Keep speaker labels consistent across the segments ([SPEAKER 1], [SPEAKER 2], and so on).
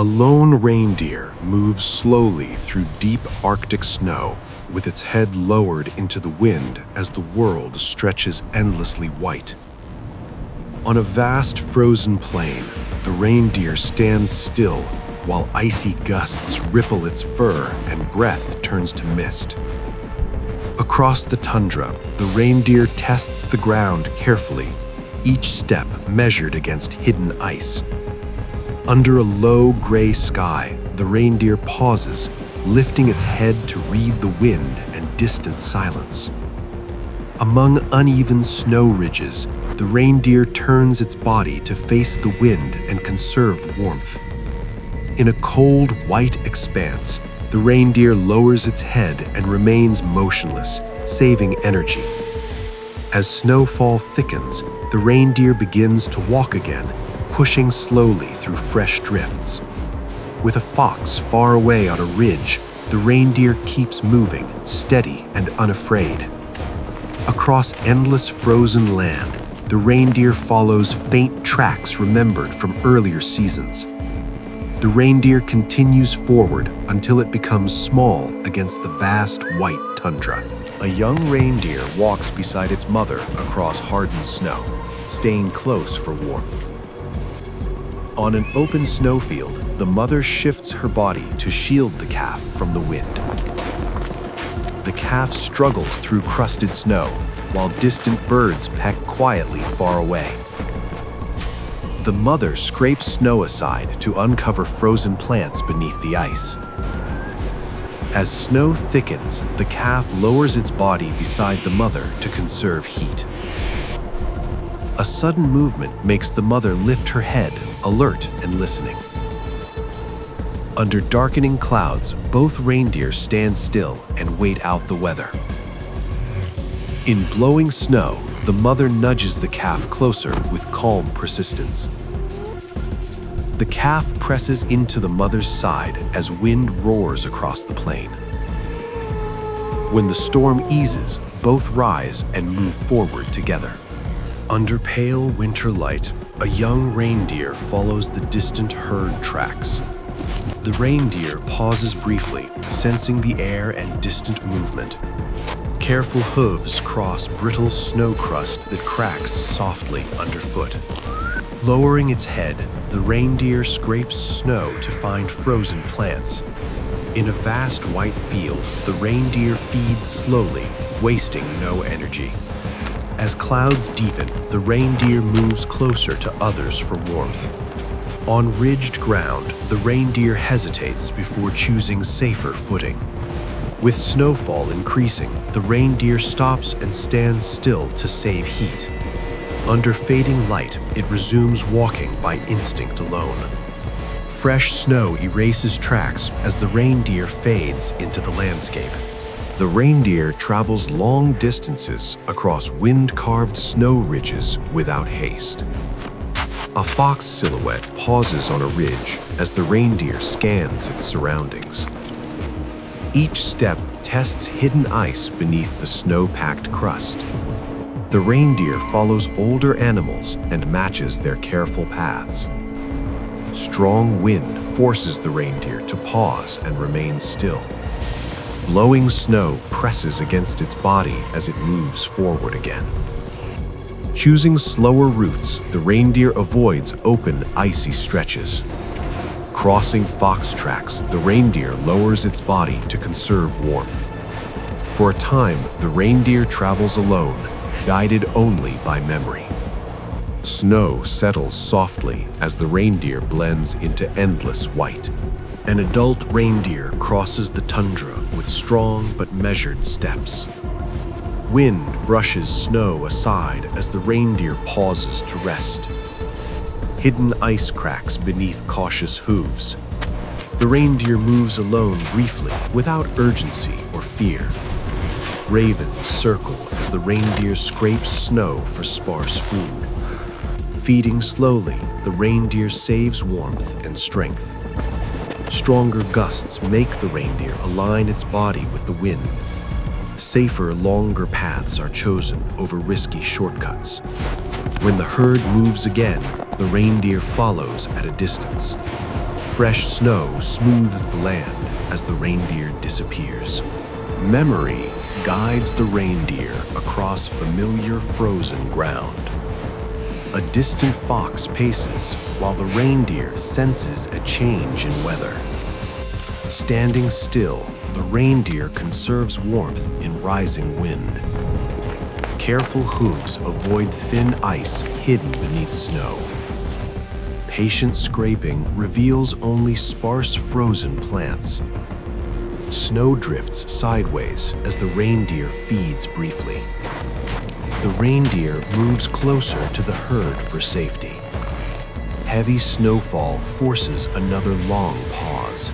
[SPEAKER 1] lone reindeer moves slowly through deep Arctic snow, with its head lowered into the wind as the world stretches endlessly white. On a vast frozen plain, the reindeer stands still while icy gusts ripple its fur and breath turns to mist. Across the tundra, the reindeer tests the ground carefully, each step measured against hidden ice. Under a low gray sky, the reindeer pauses, lifting its head to read the wind and distant silence. Among uneven snow ridges, the reindeer turns its body to face the wind and conserve warmth. In a cold, white expanse, the reindeer lowers its head and remains motionless, saving energy. As snowfall thickens, the reindeer begins to walk again, pushing slowly through fresh drifts. With a fox far away on a ridge, the reindeer keeps moving, steady and unafraid. Across endless frozen land, the reindeer follows faint tracks remembered from earlier seasons. The reindeer continues forward until it becomes small against the vast white tundra. A young reindeer walks beside its mother across hardened snow, staying close for warmth. On an open snowfield, the mother shifts her body to shield the calf from the wind. The calf struggles through crusted snow, while distant birds peck quietly far away. The mother scrapes snow aside to uncover frozen plants beneath the ice. As snow thickens, the calf lowers its body beside the mother to conserve heat. A sudden movement makes the mother lift her head, alert and listening. Under darkening clouds, both reindeer stand still and wait out the weather. In blowing snow, the mother nudges the calf closer with calm persistence. The calf presses into the mother's side as wind roars across the plain. When the storm eases, both rise and move forward together. Under pale winter light, a young reindeer follows the distant herd tracks. The reindeer pauses briefly, sensing the air and distant movement. Careful hooves cross brittle snow crust that cracks softly underfoot. Lowering its head, the reindeer scrapes snow to find frozen plants. In a vast white field, the reindeer feeds slowly, wasting no energy. As clouds deepen, the reindeer moves closer to others for warmth. On ridged ground, the reindeer hesitates before choosing safer footing. With snowfall increasing, the reindeer stops and stands still to save heat. Under fading light, it resumes walking by instinct alone. Fresh snow erases tracks as the reindeer fades into the landscape. The reindeer travels long distances across wind-carved snow ridges without haste. A fox silhouette pauses on a ridge as the reindeer scans its surroundings. Each step tests hidden ice beneath the snow-packed crust. The reindeer follows older animals and matches their careful paths. Strong wind forces the reindeer to pause and remain still. Blowing snow presses against its body as it moves forward again. Choosing slower routes, the reindeer avoids open, icy stretches. Crossing fox tracks, the reindeer lowers its body to conserve warmth. For a time, the reindeer travels alone, guided only by memory. Snow settles softly as the reindeer blends into endless white. An adult reindeer crosses the tundra with strong but measured steps. Wind brushes snow aside as the reindeer pauses to rest. Hidden ice cracks beneath cautious hooves. The reindeer moves alone briefly, without urgency or fear. Ravens circle as the reindeer scrapes snow for sparse food. Feeding slowly, the reindeer saves warmth and strength. Stronger gusts make the reindeer align its body with the wind. Safer, longer paths are chosen over risky shortcuts. When the herd moves again, the reindeer follows at a distance. Fresh snow smooths the land as the reindeer disappears. Memory guides the reindeer across familiar frozen ground. A distant fox paces while the reindeer senses a change in weather. Standing still, the reindeer conserves warmth in rising wind. Careful hooves avoid thin ice hidden beneath snow. Patient scraping reveals only sparse frozen plants. Snow drifts sideways as the reindeer feeds briefly. The reindeer moves closer to the herd for safety. Heavy snowfall forces another long pause.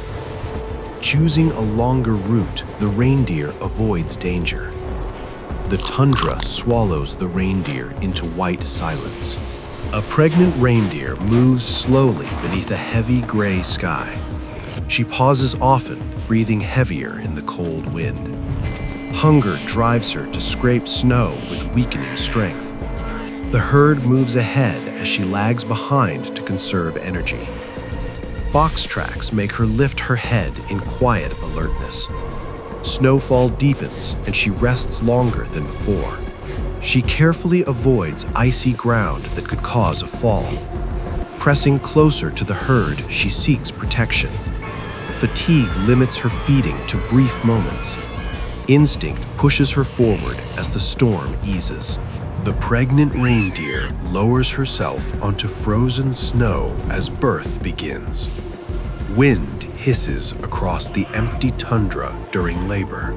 [SPEAKER 1] Choosing a longer route, the reindeer avoids danger. The tundra swallows the reindeer into white silence. A pregnant reindeer moves slowly beneath a heavy gray sky. She pauses often, breathing heavier in the cold wind. Hunger drives her to scrape snow with weakening strength. The herd moves ahead as she lags behind to conserve energy. Fox tracks make her lift her head in quiet alertness. Snowfall deepens and she rests longer than before. She carefully avoids icy ground that could cause a fall. Pressing closer to the herd, she seeks protection. Fatigue limits her feeding to brief moments. Instinct pushes her forward as the storm eases. The pregnant reindeer lowers herself onto frozen snow as birth begins. Wind hisses across the empty tundra during labor.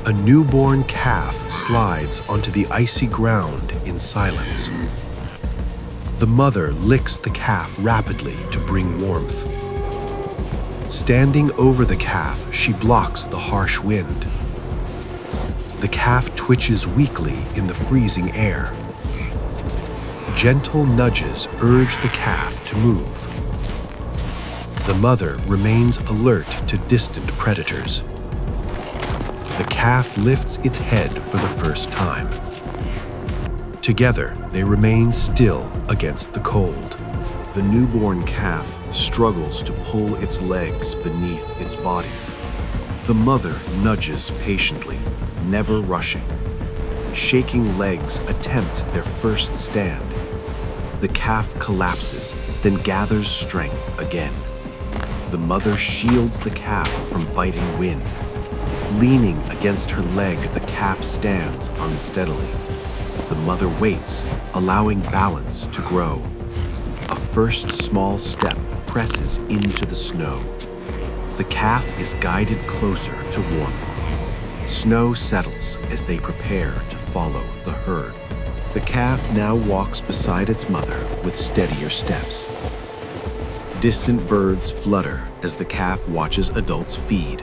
[SPEAKER 1] A newborn calf slides onto the icy ground in silence. The mother licks the calf rapidly to bring warmth. Standing over the calf, she blocks the harsh wind. The calf twitches weakly in the freezing air. Gentle nudges urge the calf to move. The mother remains alert to distant predators. The calf lifts its head for the first time. Together, they remain still against the cold. The newborn calf struggles to pull its legs beneath its body. The mother nudges patiently, never rushing. Shaking legs attempt their first stand. The calf collapses, then gathers strength again. The mother shields the calf from biting wind. Leaning against her leg, the calf stands unsteadily. The mother waits, allowing balance to grow. A first small step presses into the snow. The calf is guided closer to warmth. Snow settles as they prepare to follow the herd. The calf now walks beside its mother with steadier steps. Distant birds flutter as the calf watches adults feed.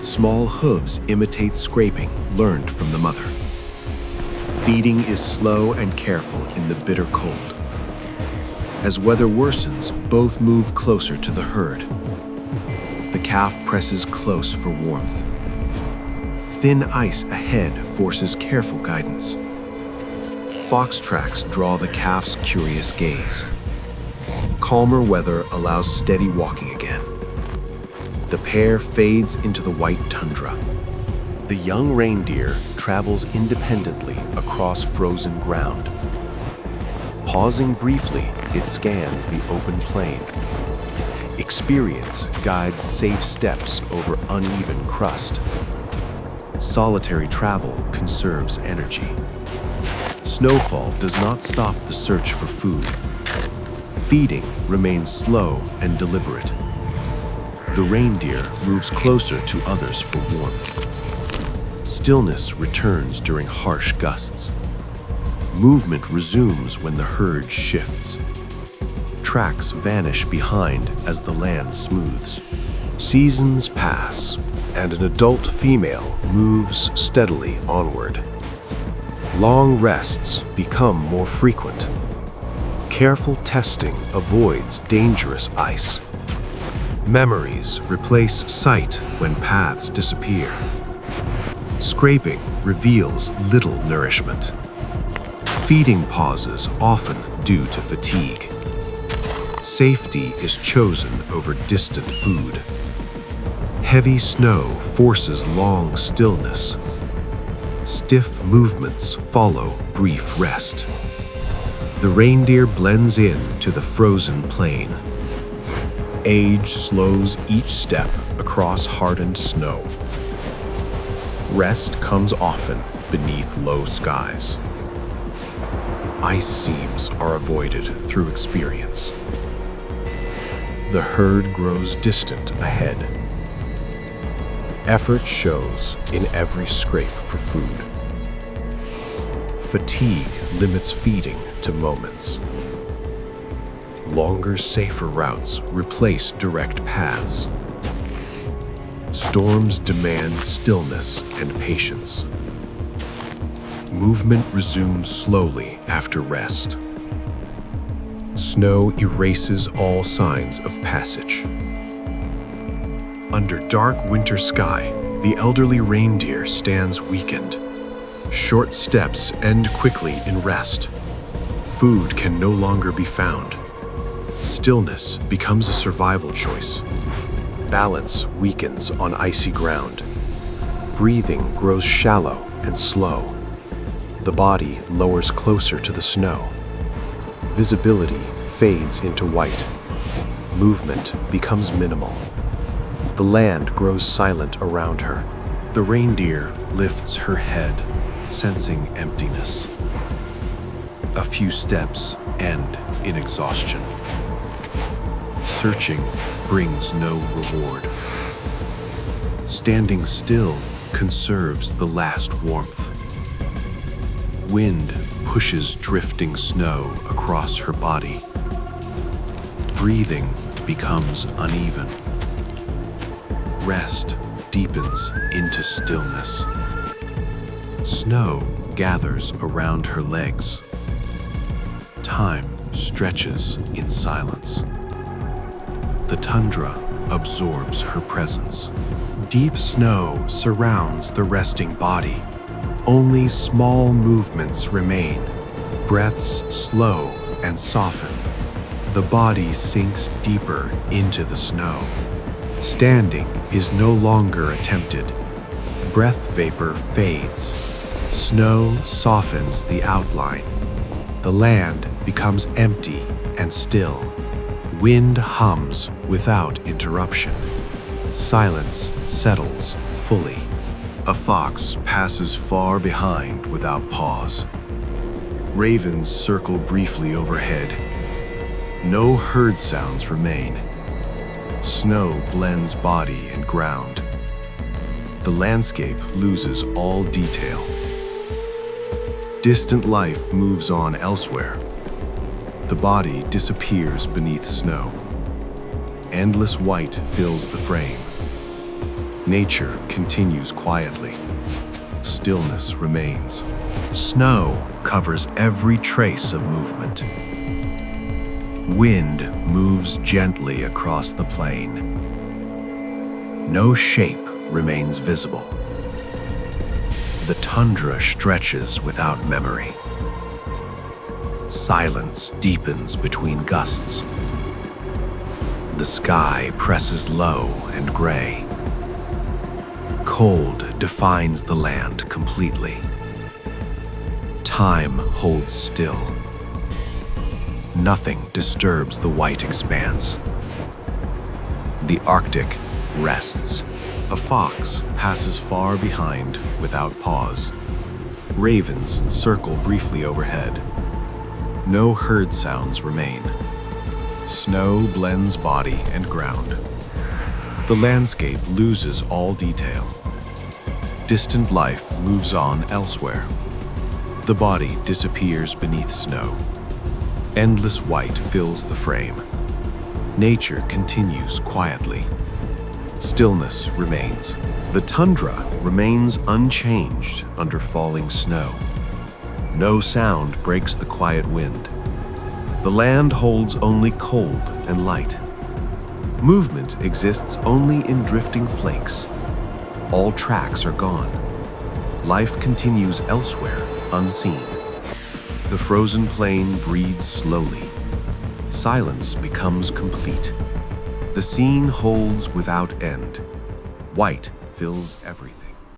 [SPEAKER 1] Small hooves imitate scraping learned from the mother. Feeding is slow and careful in the bitter cold. As weather worsens, both move closer to the herd. The calf presses close for warmth. Thin ice ahead forces careful guidance. Fox tracks draw the calf's curious gaze. Calmer weather allows steady walking again. The pair fades into the white tundra. The young reindeer travels independently across frozen ground. Pausing briefly, it scans the open plain. Experience guides safe steps over uneven crust. Solitary travel conserves energy. Snowfall does not stop the search for food. Feeding remains slow and deliberate. The reindeer moves closer to others for warmth. Stillness returns during harsh gusts. Movement resumes when the herd shifts. Tracks vanish behind as the land smooths. Seasons pass, and an adult female moves steadily onward. Long rests become more frequent. Careful testing avoids dangerous ice. Memories replace sight when paths disappear. Scraping reveals little nourishment. Feeding pauses often due to fatigue. Safety is chosen over distant food. Heavy snow forces long stillness. Stiff movements follow brief rest. The reindeer blends in to the frozen plain. Age slows each step across hardened snow. Rest comes often beneath low skies. Ice seams are avoided through experience. The herd grows distant ahead. Effort shows in every scrape for food. Fatigue limits feeding to moments. Longer, safer routes replace direct paths. Storms demand stillness and patience. Movement resumes slowly after rest. Snow erases all signs of passage. Under dark winter sky, the elderly reindeer stands weakened. Short steps end quickly in rest. Food can no longer be found. Stillness becomes a survival choice. Balance weakens on icy ground. Breathing grows shallow and slow. The body lowers closer to the snow. Visibility fades into white. Movement becomes minimal. The land grows silent around her. The reindeer lifts her head, sensing emptiness. A few steps end in exhaustion. Searching brings no reward. Standing still conserves the last warmth. Wind pushes drifting snow across her body. Breathing becomes uneven. Rest deepens into stillness. Snow gathers around her legs. Time stretches in silence. The tundra absorbs her presence. Deep snow surrounds the resting body. Only small movements remain. Breaths slow and soften. The body sinks deeper into the snow. Standing is no longer attempted. Breath vapor fades. Snow softens the outline. The land becomes empty and still. Wind hums without interruption. Silence settles fully. A fox passes far behind without pause. Ravens circle briefly overhead. No herd sounds remain. Snow blends body and ground. The landscape loses all detail. Distant life moves on elsewhere. The body disappears beneath snow. Endless white fills the frame. Nature continues quietly. Stillness remains. Snow covers every trace of movement. Wind moves gently across the plain. No shape remains visible. The tundra stretches without memory. Silence deepens between gusts. The sky presses low and gray. Cold defines the land completely. Time holds still. Nothing disturbs the white expanse. The Arctic rests. A fox passes far behind without pause. Ravens circle briefly overhead. No herd sounds remain. Snow blends body and ground. The landscape loses all detail. Distant life moves on elsewhere. The body disappears beneath snow. Endless white fills the frame. Nature continues quietly. Stillness remains. The tundra remains unchanged under falling snow. No sound breaks the quiet wind. The land holds only cold and light. Movement exists only in drifting flakes. All tracks are gone. Life continues elsewhere, unseen. The frozen plain breathes slowly. Silence becomes complete. The scene holds without end. White fills everything.